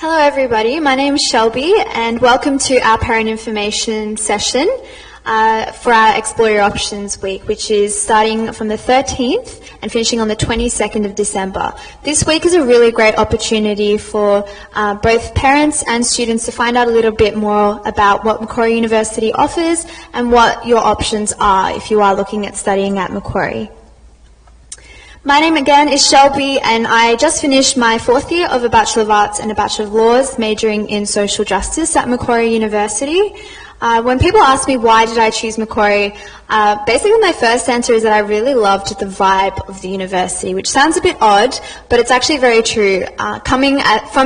Hello everybody, my name is Shelby and welcome to our parent information session for our Explore Your Options week, which is starting from the 13th and finishing on the 22nd of December. This week is a really great opportunity for both parents and students to find out a little bit more about what Macquarie University offers and what your options are if you are looking at studying at Macquarie. My name again is Shelby and I just finished my fourth year of a Bachelor of Arts and a Bachelor of Laws majoring in Social Justice at Macquarie University. When people ask me why did I choose Macquarie, basically my first answer is that I really loved the vibe of the university, which sounds a bit odd, but it's actually very true. Coming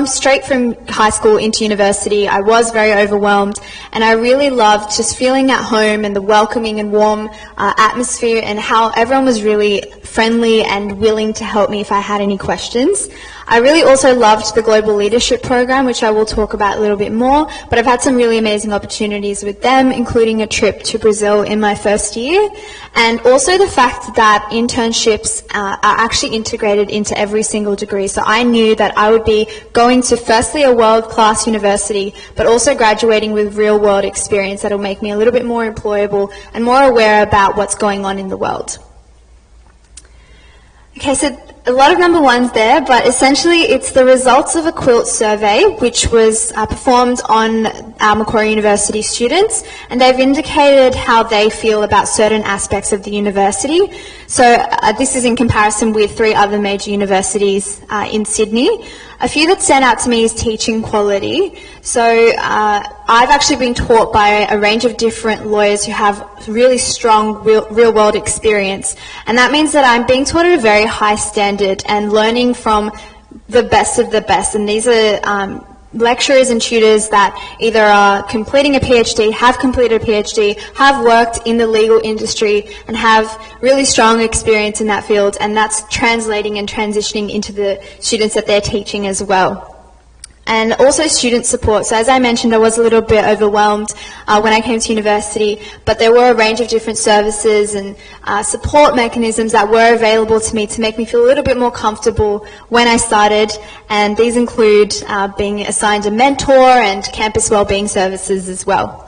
straight from high school into university, I was very overwhelmed, and I really loved just feeling at home and the welcoming and warm atmosphere and how everyone was really friendly and willing to help me if I had any questions. I really also loved the Global Leadership Program, which I will talk about a little bit more, but I've had some really amazing opportunities with them, including a trip to Brazil in my first year, and also the fact that internships are actually integrated into every single degree. So I knew that I would be going to firstly a world-class university, but also graduating with real-world experience that will make me a little bit more employable and more aware about what's going on in the world. Okay, so a lot of number ones there, but essentially it's the results of a quilt survey which was performed on our Macquarie University students, and they've indicated how they feel about certain aspects of the university. So this is in comparison with 3 other major universities in Sydney. A few that stand out to me is teaching quality. So I've actually been taught by a range of different lawyers who have really strong real-world experience, and that means that I'm being taught at a very high standard and learning from the best of the best. And these are lecturers and tutors that either are completing a PhD, have completed a PhD, have worked in the legal industry and have really strong experience in that field, and that's translating and transitioning into the students that they're teaching as well. And also student support. So as I mentioned, I was a little bit overwhelmed when I came to university, but there were a range of different services and support mechanisms that were available to me to make me feel a little bit more comfortable when I started, and these include being assigned a mentor and campus wellbeing services as well.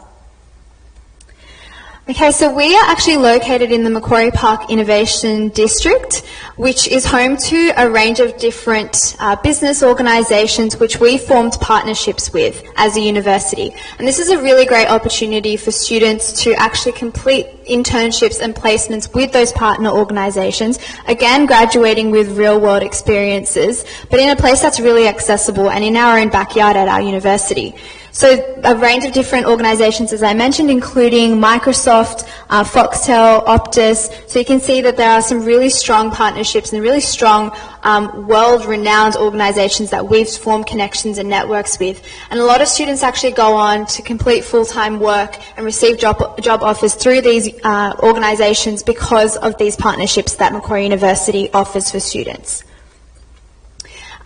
Okay, so we are actually located in the Macquarie Park Innovation District, which is home to a range of different business organisations which we formed partnerships with as a university. And this is a really great opportunity for students to actually complete internships and placements with those partner organisations, again graduating with real-world experiences, but in a place that's really accessible and in our own backyard at our university. So a range of different organisations, as I mentioned, including Microsoft, Foxtel, Optus. So you can see that there are some really strong partnerships and really strong world-renowned organisations that we've formed connections and networks with. And a lot of students actually go on to complete full-time work and receive job offers through these organisations because of these partnerships that Macquarie University offers for students.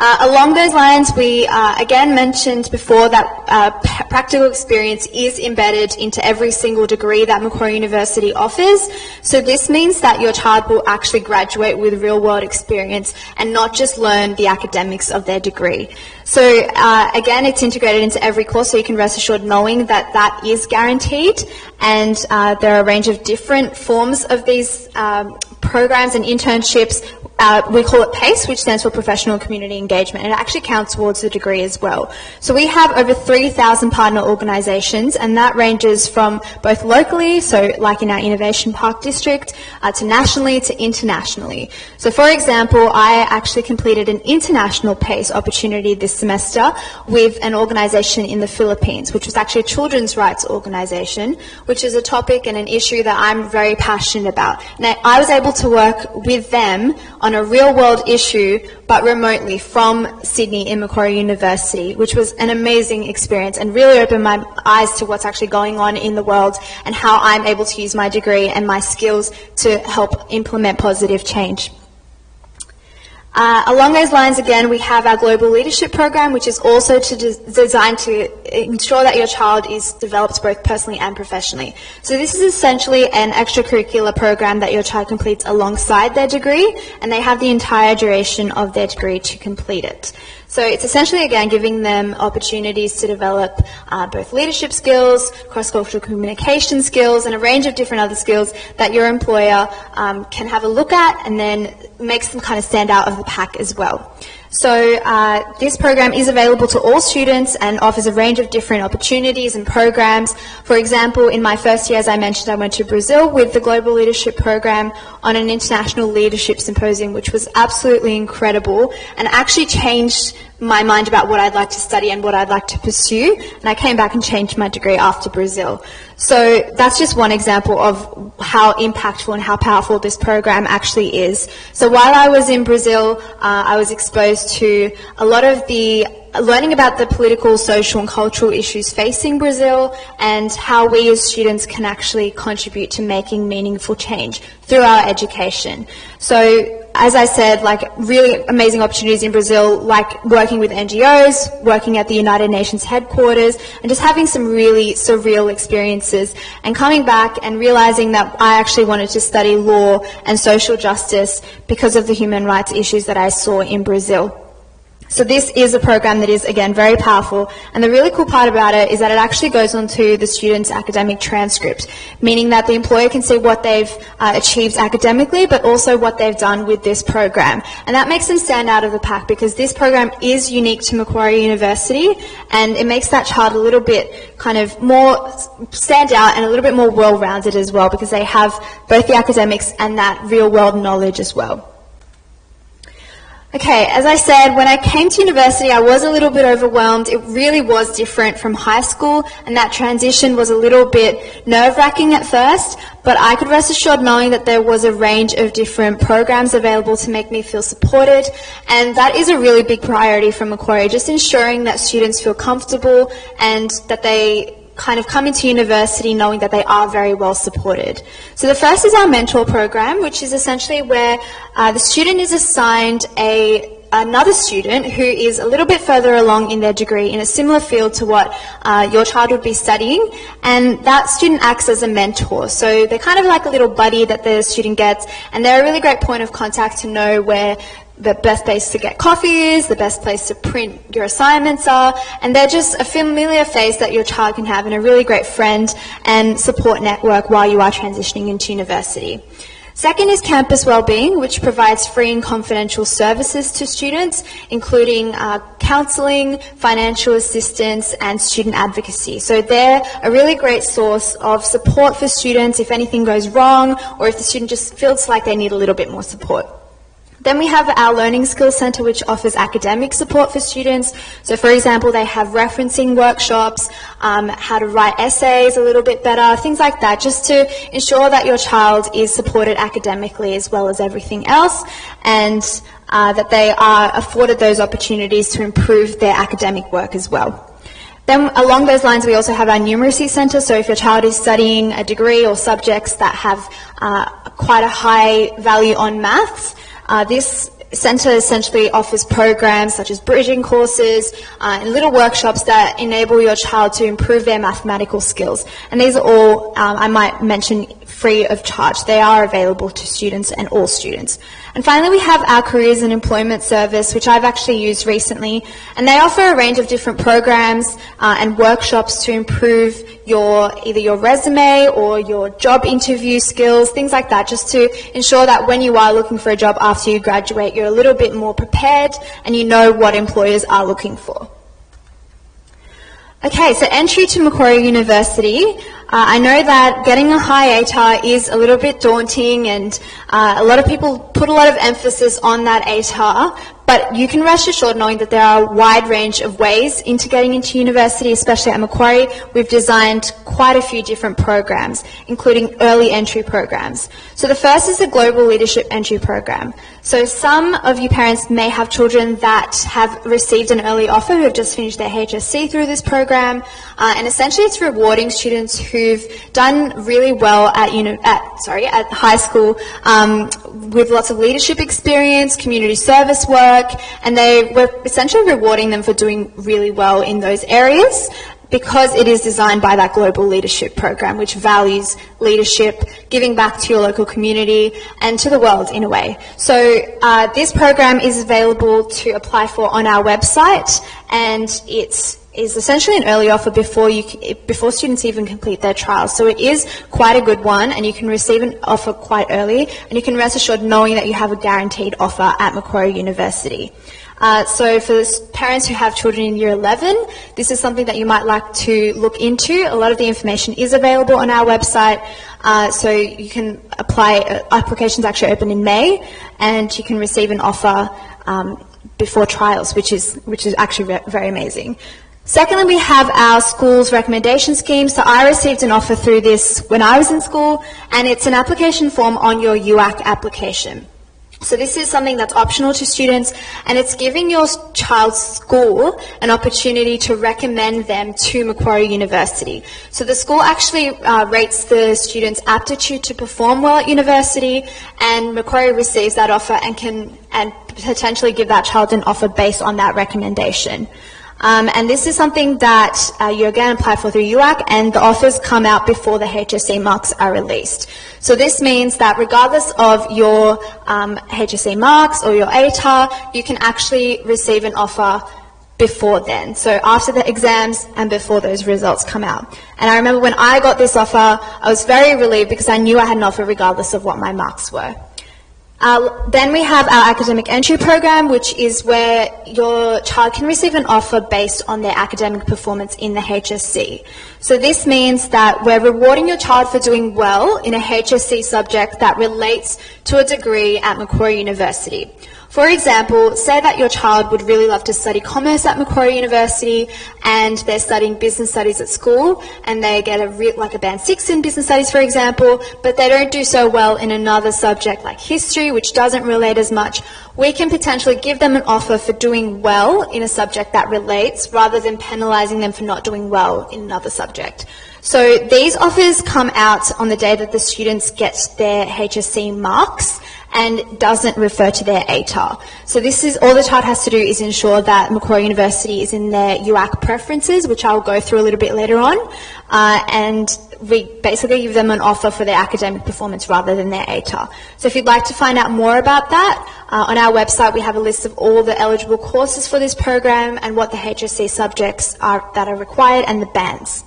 Along those lines, we again mentioned before that practical experience is embedded into every single degree that Macquarie University offers. So this means that your child will actually graduate with real-world experience and not just learn the academics of their degree. So again, it's integrated into every course, so you can rest assured knowing that that is guaranteed. And there are a range of different forms of these programs and internships. We call it PACE, which stands for Professional Community Engagement, and it actually counts towards the degree as well. So we have over 3,000 partner organisations, and that ranges from both locally, so like in our Innovation Park District, to nationally to internationally. So for example, I actually completed an international PACE opportunity this semester with an organisation in the Philippines, which was actually a children's rights organisation, which is a topic and an issue that I'm very passionate about. Now, I was able to work with them on a real-world issue, but remotely from Sydney in Macquarie University, which was an amazing experience and really opened my eyes to what's actually going on in the world and how I'm able to use my degree and my skills to help implement positive change. Along those lines, again, we have our Global Leadership Program, which is also designed to ensure that your child is developed both personally and professionally. So this is essentially an extracurricular program that your child completes alongside their degree, and they have the entire duration of their degree to complete it. So it's essentially, again, giving them opportunities to develop both leadership skills, cross-cultural communication skills, and a range of different other skills that your employer can have a look at, and then makes them kind of stand out of the pack as well. So this program is available to all students and offers a range of different opportunities and programs. For example, in my first year, as I mentioned, I went to Brazil with the Global Leadership Program on an international leadership symposium, which was absolutely incredible and actually changed my mind about what I'd like to study and what I'd like to pursue. And I came back and changed my degree after Brazil. So that's just one example of how impactful and how powerful this program actually is. So while I was in Brazil, I was exposed to a lot of the learning about the political, social and cultural issues facing Brazil and how we as students can actually contribute to making meaningful change through our education. So as I said, like really amazing opportunities in Brazil, like working with NGOs, working at the United Nations headquarters, and just having some really surreal experiences, and coming back and realizing that I actually wanted to study law and social justice because of the human rights issues that I saw in Brazil. So this is a program that is, again, very powerful, and the really cool part about it is that it actually goes onto the student's academic transcript, meaning that the employer can see what they've achieved academically, but also what they've done with this program. And that makes them stand out of the pack because this program is unique to Macquarie University, and it makes that child a little bit kind of more stand out and a little bit more well-rounded as well, because they have both the academics and that real-world knowledge as well. Okay, as I said, when I came to university, I was a little bit overwhelmed. It really was different from high school, and that transition was a little bit nerve-wracking at first, but I could rest assured knowing that there was a range of different programs available to make me feel supported, and that is a really big priority for Macquarie, just ensuring that students feel comfortable and that they kind of come into university knowing that they are very well supported. So the first is our mentor program, which is essentially where the student is assigned another student who is a little bit further along in their degree in a similar field to what your child would be studying, and that student acts as a mentor. So they're kind of like a little buddy that the student gets, and they're a really great point of contact to know where the best place to get coffee is, the best place to print your assignments are, and they're just a familiar face that your child can have and a really great friend and support network while you are transitioning into university. Second is campus wellbeing, which provides free and confidential services to students, including counselling, financial assistance and student advocacy. So they're a really great source of support for students if anything goes wrong or if the student just feels like they need a little bit more support. Then we have our Learning Skills Centre, which offers academic support for students. So for example, they have referencing workshops, how to write essays a little bit better, things like that, just to ensure that your child is supported academically as well as everything else, and that they are afforded those opportunities to improve their academic work as well. Then along those lines, we also have our Numeracy Centre. So if your child is studying a degree or subjects that have quite a high value on maths, this centre essentially offers programs such as bridging courses and little workshops that enable your child to improve their mathematical skills. And these are all, I might mention, free of charge. They are available to students and all students. And finally, we have our Careers and Employment Service, which I've actually used recently, and they offer a range of different programs and workshops to improve either your resume or your job interview skills, things like that, just to ensure that when you are looking for a job after you graduate, you're a little bit more prepared and you know what employers are looking for. Okay, so entry to Macquarie University. I know that getting a high ATAR is a little bit daunting, and a lot of people put a lot of emphasis on that ATAR, but you can rest assured knowing that there are a wide range of ways into getting into university, especially at Macquarie. We've designed quite a few different programs, including early entry programs. So the first is the Global Leadership Entry Program. So some of you parents may have children that have received an early offer who have just finished their HSC through this program, and essentially it's rewarding students who've done really well at high school with lots of leadership experience, community service work, and we're essentially rewarding them for doing really well in those areas. because it is designed by that Global Leadership Program, which values leadership, giving back to your local community and to the world in a way. So this program is available to apply for on our website, and it's essentially an early offer before students even complete their trials. So it is quite a good one, and you can receive an offer quite early, and you can rest assured knowing that you have a guaranteed offer at Macquarie University. So for parents who have children in year 11, this is something that you might like to look into. A lot of the information is available on our website, so you can apply. Applications actually open in May, and you can receive an offer before trials, which is actually very amazing. Secondly, we have our school's recommendation scheme. So I received an offer through this when I was in school, and it's an application form on your UAC application. So this is something that's optional to students, and it's giving your child's school an opportunity to recommend them to Macquarie University. So the school actually rates the student's aptitude to perform well at university, and Macquarie receives that offer and can potentially give that child an offer based on that recommendation. And this is something that you again apply for through UAC, and the offers come out before the HSC marks are released. So this means that regardless of your HSC marks or your ATAR, you can actually receive an offer before then. So after the exams and before those results come out. And I remember when I got this offer, I was very relieved because I knew I had an offer regardless of what my marks were. Then we have our academic entry program, which is where your child can receive an offer based on their academic performance in the HSC. So this means that we're rewarding your child for doing well in a HSC subject that relates to a degree at Macquarie University. For example, say that your child would really love to study commerce at Macquarie University, and they're studying business studies at school, and they get like a band 6 in business studies, for example, but they don't do so well in another subject like history, which doesn't relate as much. We can potentially give them an offer for doing well in a subject that relates, rather than penalising them for not doing well in another subject. So these offers come out on the day that the students get their HSC marks, and doesn't refer to their ATAR. So this is all the child has to do is ensure that Macquarie University is in their UAC preferences, which I'll go through a little bit later on, and we basically give them an offer for their academic performance rather than their ATAR. So if you'd like to find out more about that, on our website we have a list of all the eligible courses for this program and what the HSC subjects are that are required and the bands.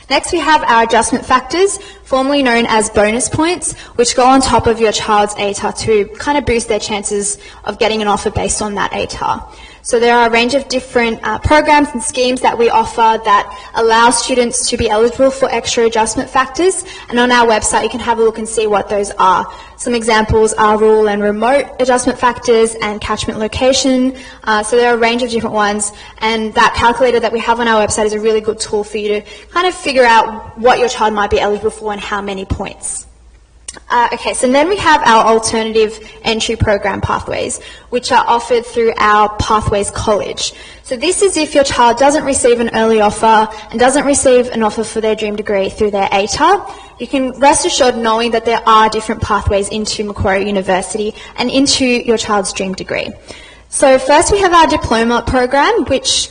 Next, we have our adjustment factors, formerly known as bonus points, which go on top of your child's ATAR to kind of boost their chances of getting an offer based on that ATAR. So there are a range of different programs and schemes that we offer that allow students to be eligible for extra adjustment factors, and on our website you can have a look and see what those are. Some examples are rural and remote adjustment factors and catchment location, so there are a range of different ones, and that calculator that we have on our website is a really good tool for you to kind of figure out what your child might be eligible for and how many points. Okay, so then we have our alternative entry program pathways, which are offered through our Pathways College. So this is if your child doesn't receive an early offer and doesn't receive an offer for their dream degree through their ATAR, you can rest assured knowing that there are different pathways into Macquarie University and into your child's dream degree. So first we have our diploma program, which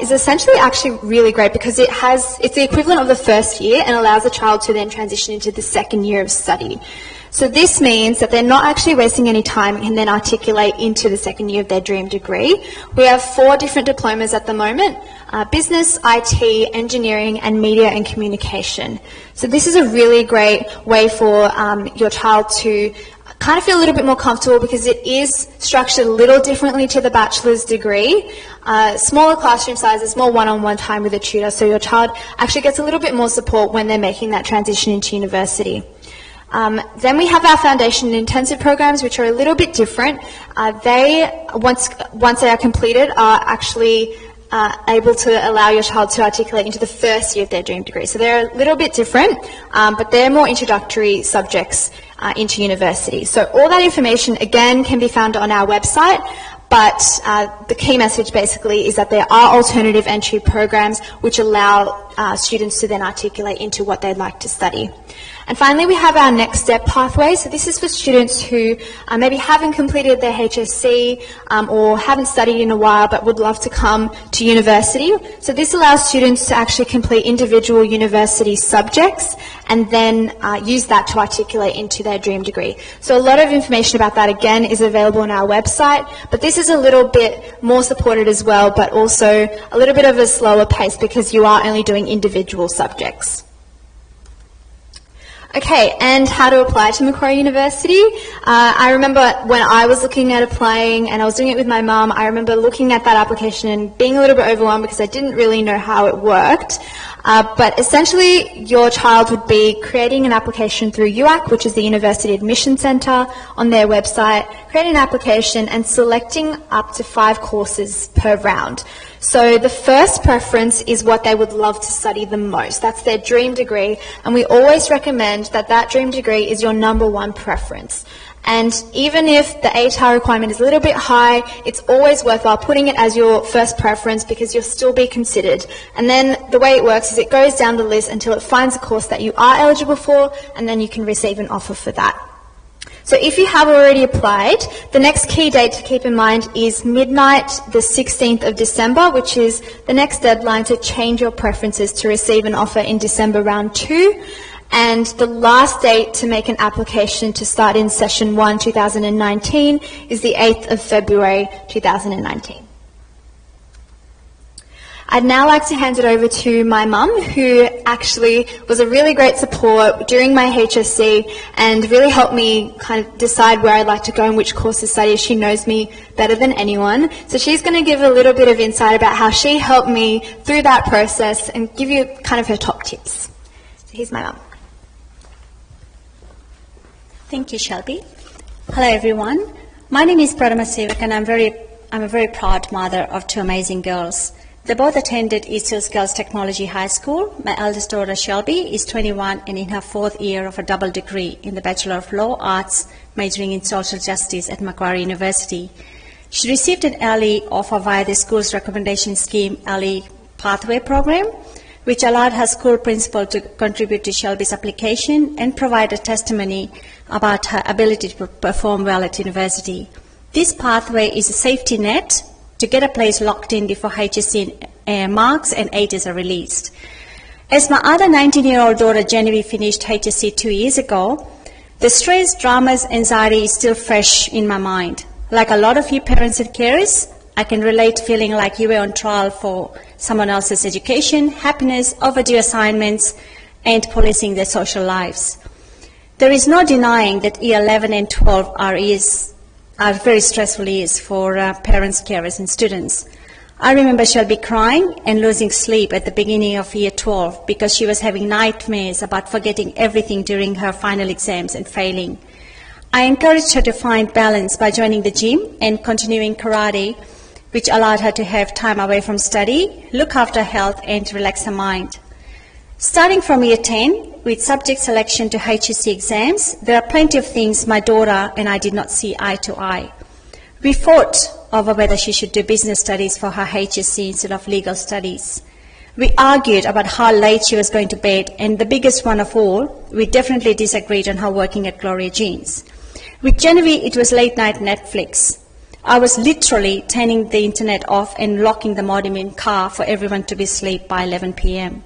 is essentially actually really great because it's the equivalent of the first year and allows the child to then transition into the second year of study. So this means that they're not actually wasting any time and can then articulate into the second year of their dream degree. We have 4 different diplomas at the moment: business, IT, engineering, and media and communication. So this is a really great way for your child to kind of feel a little bit more comfortable because it is structured a little differently to the bachelor's degree. Smaller classroom sizes, more one-on-one time with a tutor, so your child actually gets a little bit more support when they're making that transition into university. Then we have our foundation and intensive programs, which are a little bit different. They, once they are completed, are actually able to allow your child to articulate into the first year of their dream degree. So they're a little bit different, but they're more introductory subjects into university. So all that information, again, can be found on our website, but the key message basically is that there are alternative entry programs which allow students to then articulate into what they'd like to study. And finally, we have our next step pathway. So this is for students who maybe haven't completed their HSC or haven't studied in a while but would love to come to university. So this allows students to actually complete individual university subjects and then use that to articulate into their dream degree. So a lot of information about that, again, is available on our website, but this is a little bit more supported as well, but also a little bit of a slower pace because you are only doing individual subjects. Okay, and how to apply to Macquarie University. I remember when I was looking at applying and I was doing it with my mum, I remember looking at that application and being a little bit overwhelmed because I didn't really know how it worked. But essentially, your child would be creating an application through UAC, which is the University Admission Centre, on their website, creating an application and selecting up to 5 courses per round. So the first preference is what they would love to study the most. That's their dream degree, and we always recommend that that dream degree is your #1 preference. And even if the ATAR requirement is a little bit high, it's always worthwhile putting it as your first preference because you'll still be considered. And then the way it works is it goes down the list until it finds a course that you are eligible for, and then you can receive an offer for that. So if you have already applied, the next key date to keep in mind is midnight the 16th of December, which is the next deadline to change your preferences to receive an offer in December round 2. And the last date to make an application to start in session 1 2019 is the 8th of February 2019. I'd now like to hand it over to my mum, who actually was a really great support during my HSC and really helped me kind of decide where I'd like to go and which course to study. She knows me better than anyone. So she's going to give a little bit of insight about how she helped me through that process and give you kind of her top tips. So here's my mum. Thank you, Shelby. Hello, everyone. My name is Pradama Sevak, and I'm a very proud mother of 2 amazing girls. They both attended East Hills Girls Technology High School. My eldest daughter, Shelby, is 21 and in her 4th year of a double degree in the Bachelor of Law Arts, majoring in Social Justice at Macquarie University. She received an early offer via the school's recommendation scheme early pathway program, which allowed her school principal to contribute to Shelby's application and provide a testimony about her ability to perform well at university. This pathway is a safety net to get a place locked in before HSC marks and ATAs are released. As my other 19-year-old daughter Genevieve finished HSC 2 years ago, the stress, dramas, anxiety is still fresh in my mind. Like a lot of you parents and carers, I can relate feeling like you were on trial for someone else's education, happiness, overdue assignments, and policing their social lives. There is no denying that year 11 and 12 are very stressful years for parents, carers, and students. I remember Shelby crying and losing sleep at the beginning of year 12 because she was having nightmares about forgetting everything during her final exams and failing. I encouraged her to find balance by joining the gym and continuing karate, which allowed her to have time away from study, look after health, and relax her mind. Starting from year 10, with subject selection to HSC exams, there are plenty of things my daughter and I did not see eye to eye. We fought over whether she should do business studies for her HSC instead of legal studies. We argued about how late she was going to bed, and the biggest one of all, we definitely disagreed on her working at Gloria Jeans. With Genevieve, it was late night Netflix. I was literally turning the internet off and locking the modem in car for everyone to be asleep by 11 p.m.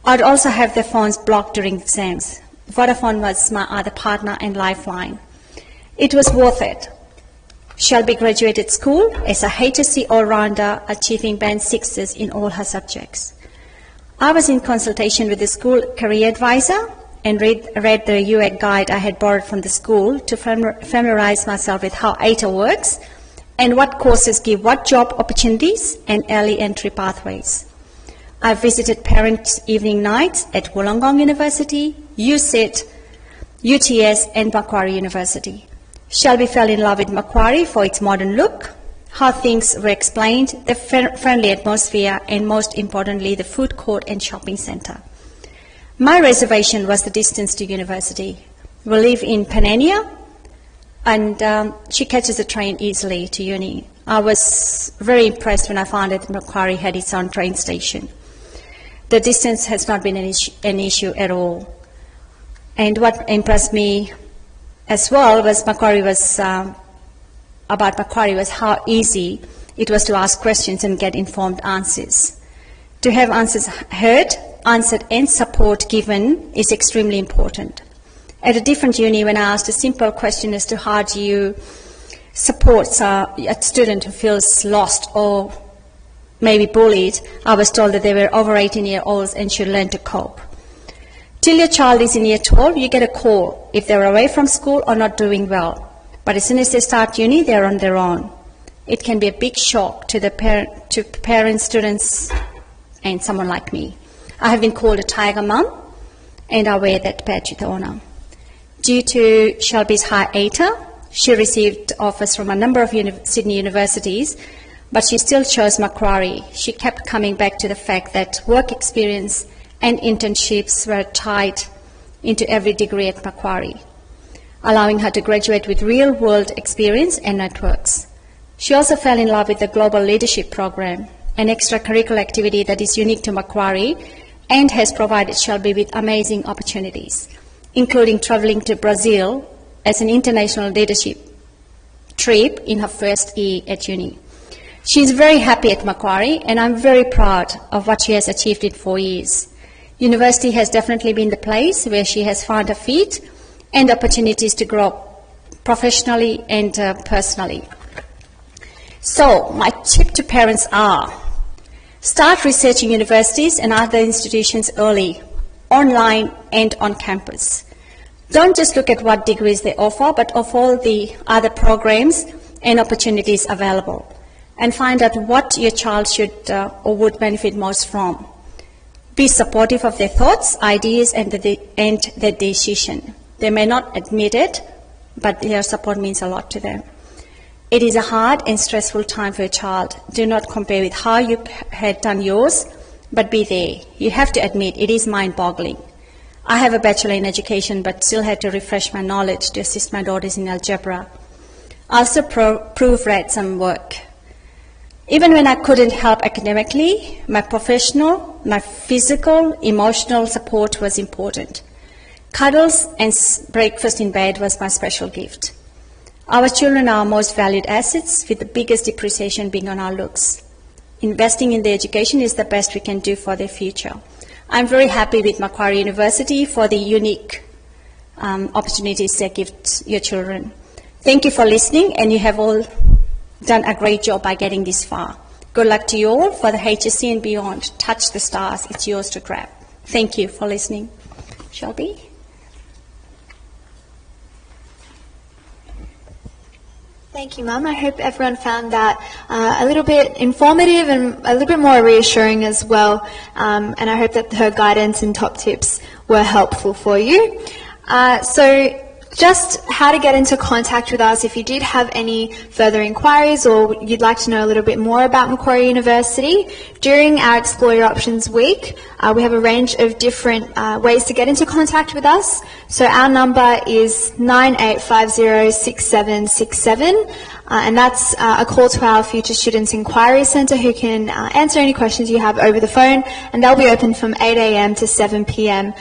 I'd also have their phones blocked during exams. Vodafone was my other partner and lifeline. It was worth it. Shelby graduated school as a HSC all-rounder, achieving band 6s in all her subjects. I was in consultation with the school career advisor and read the UAC guide I had borrowed from the school to familiarize myself with how ATA works and what courses give what job opportunities and early entry pathways. I visited parents' evening nights at Wollongong University, UCIT, UTS, and Macquarie University. Shelby fell in love with Macquarie for its modern look, how things were explained, the friendly atmosphere, and most importantly, the food court and shopping centre. My reservation was the distance to university. We live in Panania, and she catches the train easily to uni. I was very impressed when I found out that Macquarie had its own train station. The distance has not been an issue at all. And what impressed me as well was Macquarie was how easy it was to ask questions and get informed answers. To have answers heard, answered and support given is extremely important. At a different uni, when I asked a simple question as to how do you support a student who feels lost or maybe bullied, I was told that they were over 18-year-olds and should learn to cope. Till your child is in year 12, you get a call if they're away from school or not doing well. But as soon as they start uni, they're on their own. It can be a big shock to parents, students, and someone like me. I have been called a tiger mum, and I wear that badge with honour. Due to Shelby's high ATA, she received offers from a number of Sydney universities, but she still chose Macquarie. She kept coming back to the fact that work experience and internships were tied into every degree at Macquarie, allowing her to graduate with real-world experience and networks. She also fell in love with the Global Leadership Program, an extracurricular activity that is unique to Macquarie and has provided Shelby with amazing opportunities, including travelling to Brazil as an international leadership trip in her first year at uni. She is very happy at Macquarie, and I'm very proud of what she has achieved in 4 years. University has definitely been the place where she has found her feet and opportunities to grow professionally and personally. So, my tip to parents are, start researching universities and other institutions early, online and on campus. Don't just look at what degrees they offer, but of all the other programs and opportunities available, and find out what your child should or would benefit most from. Be supportive of their thoughts, ideas, and their decision. They may not admit it, but their support means a lot to them. It is a hard and stressful time for a child. Do not compare with how you had done yours, but be there. You have to admit it is mind-boggling. I have a bachelor in education, but still had to refresh my knowledge to assist my daughters in algebra. I also proofread some work. Even when I couldn't help academically, my professional, my physical, emotional support was important. Cuddles and breakfast in bed was my special gift. Our children are our most valued assets, with the biggest depreciation being on our looks. Investing in their education is the best we can do for their future. I'm very happy with Macquarie University for the unique opportunities they give your children. Thank you for listening, and you have all done a great job by getting this far. Good luck to you all for the HSC and beyond. Touch the stars. It's yours to grab. Thank you for listening. Shelby? Thank you, Mum. I hope everyone found that a little bit informative and a little bit more reassuring as well. And I hope that her guidance and top tips were helpful for you. So just how to get into contact with us if you did have any further inquiries or you'd like to know a little bit more about Macquarie University. During our Explore Your Options week, we have a range of different ways to get into contact with us. So our number is 98506767, and that's a call to our Future Students Inquiry Centre who can answer any questions you have over the phone, and they'll be open from 8 a.m. to 7 p.m.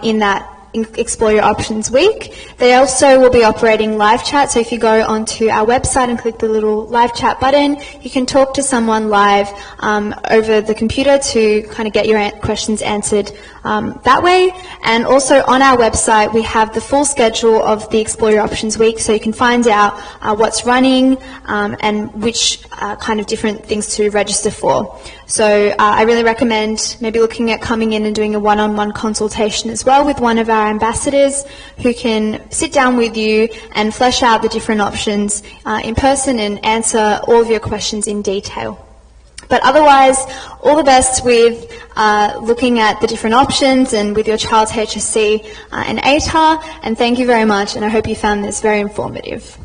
In that Explore Your Options week. They also will be operating live chat, so if you go onto our website and click the little live chat button, you can talk to someone live over the computer to kind of get your questions answered that way. And also on our website we have the full schedule of the Explore Your Options week, so you can find out what's running and which kind of different things to register for. So I really recommend maybe looking at coming in and doing a one-on-one consultation as well with one of our ambassadors who can sit down with you and flesh out the different options in person and answer all of your questions in detail. But otherwise, all the best with looking at the different options and with your child's HSC and ATAR, and thank you very much, and I hope you found this very informative.